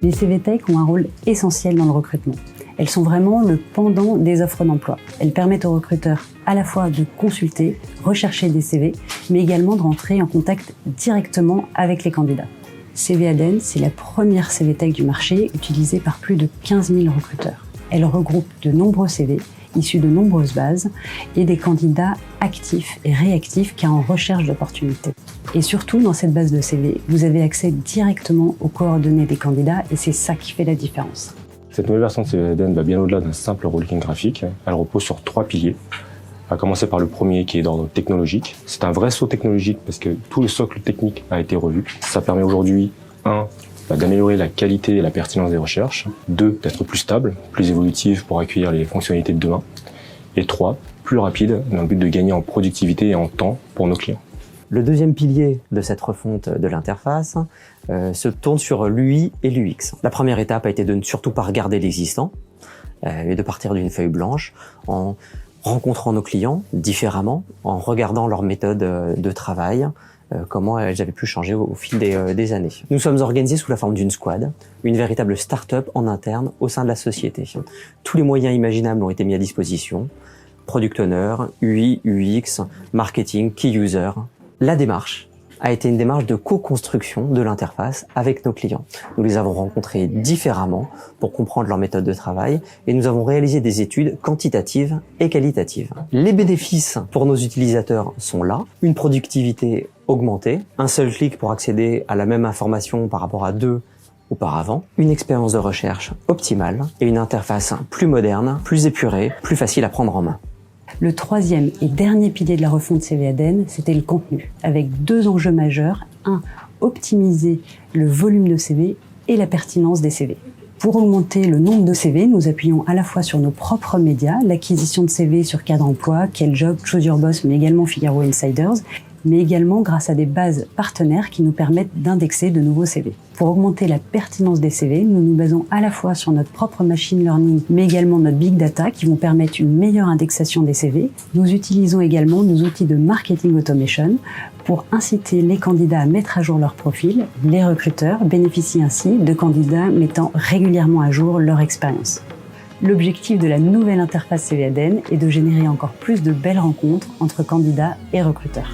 Les CV Tech ont un rôle essentiel dans le recrutement. Elles sont vraiment le pendant des offres d'emploi. Elles permettent aux recruteurs à la fois de consulter, rechercher des CV, mais également de rentrer en contact directement avec les candidats. CV Aden, c'est la première CV Tech du marché, utilisée par plus de 15 000 recruteurs. Elle regroupe de nombreux CV, issus de nombreuses bases, et des candidats actifs et réactifs qui sont en recherche d'opportunités. Et surtout, dans cette base de CV, vous avez accès directement aux coordonnées des candidats, et c'est ça qui fait la différence. Cette nouvelle version de CV Aden va bien au-delà d'un simple rolling graphique. Elle repose sur 3 piliers. À commencer par le premier qui est d'ordre technologique. C'est un vrai saut technologique parce que tout le socle technique a été revu. Ça permet aujourd'hui, 1, d'améliorer la qualité et la pertinence des recherches. 2, d'être plus stable, plus évolutive pour accueillir les fonctionnalités de demain. Et 3, plus rapide dans le but de gagner en productivité et en temps pour nos clients. Le deuxième pilier de cette refonte de l'interface se tourne sur l'UI et l'UX. La première étape a été de ne surtout pas regarder l'existant et de partir d'une feuille blanche en rencontrant nos clients différemment, en regardant leur méthode de travail, comment elles avaient pu changer au fil des années. Nous sommes organisés sous la forme d'une squad, une véritable start-up en interne au sein de la société. Tous les moyens imaginables ont été mis à disposition, product owner, UI, UX, marketing, key user. La démarche a été une démarche de co-construction de l'interface avec nos clients. Nous les avons rencontrés différemment pour comprendre leur méthode de travail et nous avons réalisé des études quantitatives et qualitatives. Les bénéfices pour nos utilisateurs sont là. Une productivité augmentée, un seul clic pour accéder à la même information par rapport à 2 auparavant, une expérience de recherche optimale et une interface plus moderne, plus épurée, plus facile à prendre en main. Le troisième et dernier pilier de la refonte CV Aden, c'était le contenu, avec 2 enjeux majeurs. 1, optimiser le volume de CV et la pertinence des CV. Pour augmenter le nombre de CV, nous appuyons à la fois sur nos propres médias, l'acquisition de CV sur Cadre Emploi, Quel Job, Choose Your Boss, mais également Figaro Insiders, mais également grâce à des bases partenaires qui nous permettent d'indexer de nouveaux CV. Pour augmenter la pertinence des CV, nous nous basons à la fois sur notre propre machine learning, mais également notre big data qui vont permettre une meilleure indexation des CV. Nous utilisons également nos outils de marketing automation pour inciter les candidats à mettre à jour leur profil. Les recruteurs bénéficient ainsi de candidats mettant régulièrement à jour leur expérience. L'objectif de la nouvelle interface CV Aden est de générer encore plus de belles rencontres entre candidats et recruteurs.